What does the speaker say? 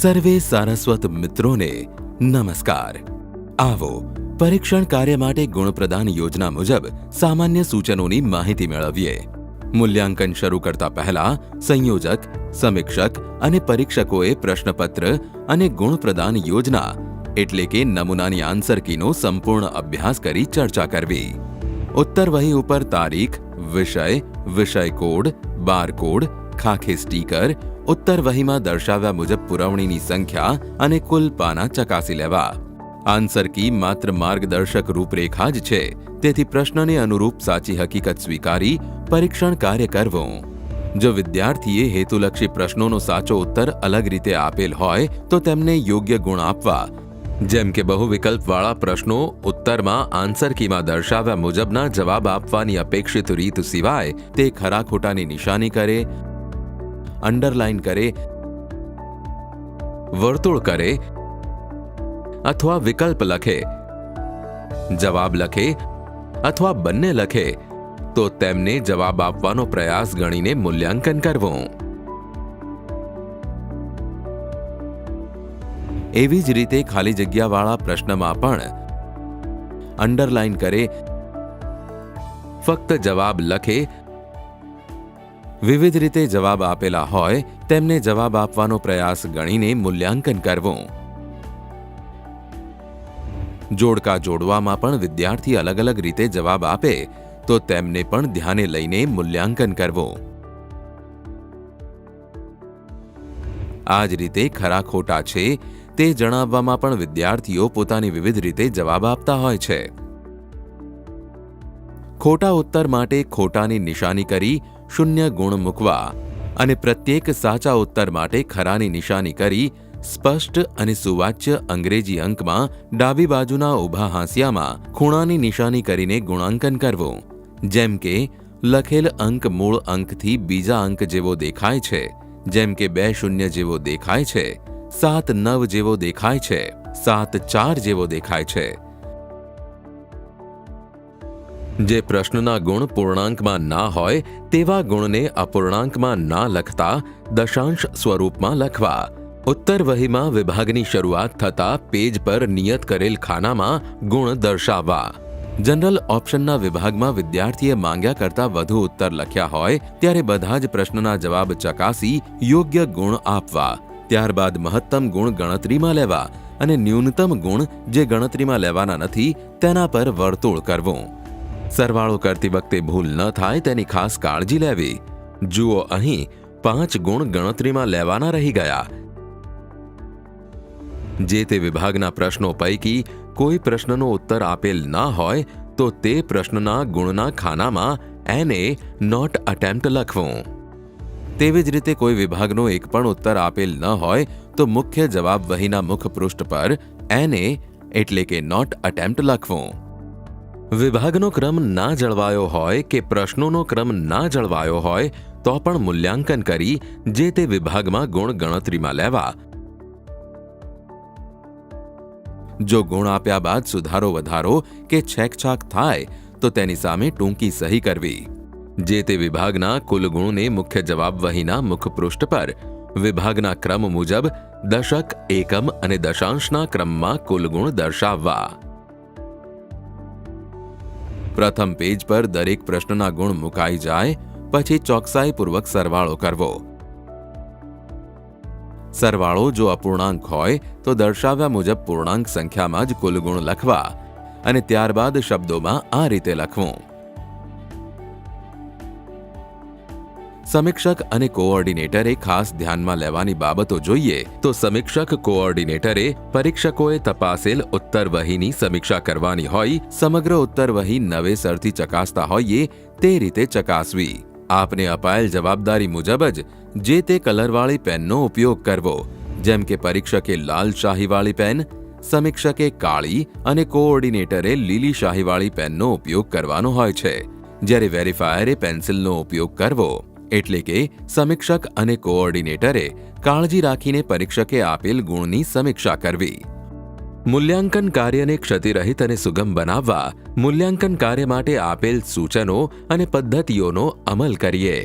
સર્વે સારસ્વત મિત્રોને નમસ્કાર। આવો પરીક્ષણ કાર્ય માટે ગુણપ્રદાન યોજના મુજબ સામાન્ય સૂચનોની માહિતી મેળવીએ। મૂલ્યાંકન શરૂ કરતા પહેલા સંયોજક, સમીક્ષક અને પરીક્ષકોએ પ્રશ્નપત્ર અને ગુણપ્રદાન યોજના એટલે કે નમૂનાની આન્સર કીનો સંપૂર્ણ અભ્યાસ કરી ચર્ચા કરવી। ઉત્તર વહી ઉપર તારીખ, વિષય, વિષય કોડ, બાર કોડ, ખાખે સ્ટીકર, ઉત્તર વહીમાં દર્શાવ્યા મુજબ પુરવણીની સંખ્યા અને કુલ પાના ચકાસી લેવા। આન્સર કી માત્ર માર્ગદર્શક રૂપરેખા જ છે, તેથી પ્રશ્નને અનુરૂપ સાચી હકીકત સ્વીકારી પરીક્ષણ કાર્ય કરવું। જો વિદ્યાર્થીએ હેતુલક્ષી પ્રશ્નોનો સાચો ઉત્તર અલગ રીતે આપેલ હોય તો તેમને યોગ્ય ગુણ આપવા, જેમ કે બહુ વિકલ્પવાળા પ્રશ્નો ઉત્તરમાં આન્સર કીમાં દર્શાવ્યા મુજબના જવાબ આપવાની અપેક્ષિત રીત સિવાય તે ખરા ખોટાની નિશાની કરે, અંડરલાઇન કરે, વર્તુળ કરે અથવા વિકલ્પ લખે, જવાબ લખે અથવા બંને લખે તો તેમને જવાબ આપવાનો પ્રયાસ ગણીને મૂલ્યાંકન કરવું। એવી જ રીતે ખાલી જગ્યાવાળા પ્રશ્નમાં પણ અંડરલાઇન કરે, ફક્ત જવાબ લખે, વિવિધ રીતે જવાબ આપેલા હોય તેમને જવાબ આપવાનો પ્રયાસ ગણીને મૂલ્યાંકન કરવું। જોડકા જોડવામાં પણ વિદ્યાર્થી અલગ અલગ રીતે જવાબ આપે તો તેમને પણ ધ્યાને લઈને મૂલ્યાંકન કરવું। આ જ રીતે ખરા ખોટા છે તે જણાવવામાં પણ વિદ્યાર્થીઓ પોતાની વિવિધ રીતે જવાબ આપતા હોય છે। ખોટા ઉત્તર માટે ખોટાની નિશાની કરી શૂન્ય ગુણ મૂકવા અને પ્રત્યેક સાચા ઉત્તર માટે ખરાની નિશાની કરી સ્પષ્ટ અને સુવાચ્ય અંગ્રેજી અંકમાં ડાબી બાજુના ઊભા હાંસિયામાં ખૂણાની નિશાની કરીને ગુણાંકન કરવું, જેમ કે લખેલ અંક મૂળ અંકથી બીજા અંક જેવો દેખાય છે, જેમ કે 2 શૂન્ય જેવો દેખાય છે, 7 9 જેવો દેખાય છે, 7 4 જેવો દેખાય છે। જે પ્રશ્નના ગુણ પૂર્ણાંકમાં ના હોય તેવા ગુણને અપૂર્ણાંકમાં ના લખતા દશાંશ સ્વરૂપમાં લખવા। ઉત્તર વહીમાં વિભાગની શરૂઆત થતા પેજ પર નિયત કરેલ ખાનામાં ગુણ દર્શાવવા। જનરલ ઓપ્શનના વિભાગમાં વિદ્યાર્થીએ માંગ્યા કરતા વધુ ઉત્તર લખ્યા હોય ત્યારે બધા જ પ્રશ્નના જવાબ ચકાસી યોગ્ય ગુણ આપવા। ત્યારબાદ મહત્તમ ગુણ ગણતરીમાં લેવા અને ન્યૂનતમ ગુણ જે ગણતરીમાં લેવાના નથી તેના પર વર્તુળ કરવું। સરવાળો કરતી વખતે ભૂલ ન થાય તેની ખાસ કાળજી લેવી। જુઓ, અહીં 5 ગુણ ગણતરીમાં લેવાના રહી ગયા। જે તે વિભાગના પ્રશ્નો પૈકી કોઈ પ્રશ્નનો ઉત્તર આપેલ ના હોય તો તે પ્રશ્નના ગુણના ખાનામાં NA નોટ અટેમ્પ્ટ લખવું। તેવી જ રીતે કોઈ વિભાગનો એક પણ ઉત્તર આપેલ ન હોય તો મુખ્ય જવાબ વહીના મુખપૃષ્ઠ પર NA એટલે કે નોટ અટેમ્પ્ટ લખવું। વિભાગનો ક્રમ ના જળવાયો હોય કે પ્રશ્નોનો ક્રમ ના જળવાયો હોય તો પણ મૂલ્યાંકન કરી જે તે વિભાગમાં ગુણ ગણતરીમાં લેવા। જો ગુણ આપ્યા બાદ સુધારો વધારો કે છેકછાક થાય તો તેની સામે ટૂંકી સહી કરવી। જે તે વિભાગના કુલ ગુણને મુખ્ય જવાબ વહીના મુખપૃષ્ઠ પર વિભાગના ક્રમ મુજબ દશક, એકમ અને દશાંશના ક્રમમાં કુલ ગુણ દર્શાવવા। પ્રથમ પેજ પર દરેક પ્રશ્નના ગુણ મુકાઈ જાય પછી ચોકસાઈપૂર્વક સરવાળો કરવો। સરવાળો જો અપૂર્ણાંક હોય તો દર્શાવ્યા મુજબ પૂર્ણાંક સંખ્યામાં જ કુલ ગુણ લખવા અને ત્યારબાદ શબ્દોમાં આ રીતે લખવું। સમીક્ષક અને કોઓર્ડિનેટરે ખાસ ધ્યાનમાં લેવાની બાબતો જોઈએ તો સમીક્ષક કોઓર્ડિનેટરે પરીક્ષકોએ તપાસેલ ઉત્તર વહીની સમીક્ષા કરવાની હોય સમગ્ર ઉત્તર વહી નવેસરથી ચકાસતા હોઈએ તે રીતે ચકાસવી। આપને અપાયેલ જવાબદારી મુજબ જ જે તે કલરવાળી પેનનો ઉપયોગ કરવો, જેમ કે પરીક્ષકે લાલ શાહીવાળી પેન, સમીક્ષકે કાળી અને કોઓર્ડિનેટરે લીલી શાહીવાળી પેનનો ઉપયોગ કરવાનો હોય છે, જ્યારે વેરીફાયરે પેન્સિલનો ઉપયોગ કરવો। એટલે કે સમીક્ષક અને કોઓર્ડિનેટરે કાળજી રાખીને પરીક્ષકે આપેલ ગુણની સમીક્ષા કરવી। મૂલ્યાંકન કાર્યને ક્ષતિરહિત અને સુગમ બનાવવા મૂલ્યાંકન કાર્ય માટે આપેલ સૂચનો અને પદ્ધતિઓનો અમલ કરીએ।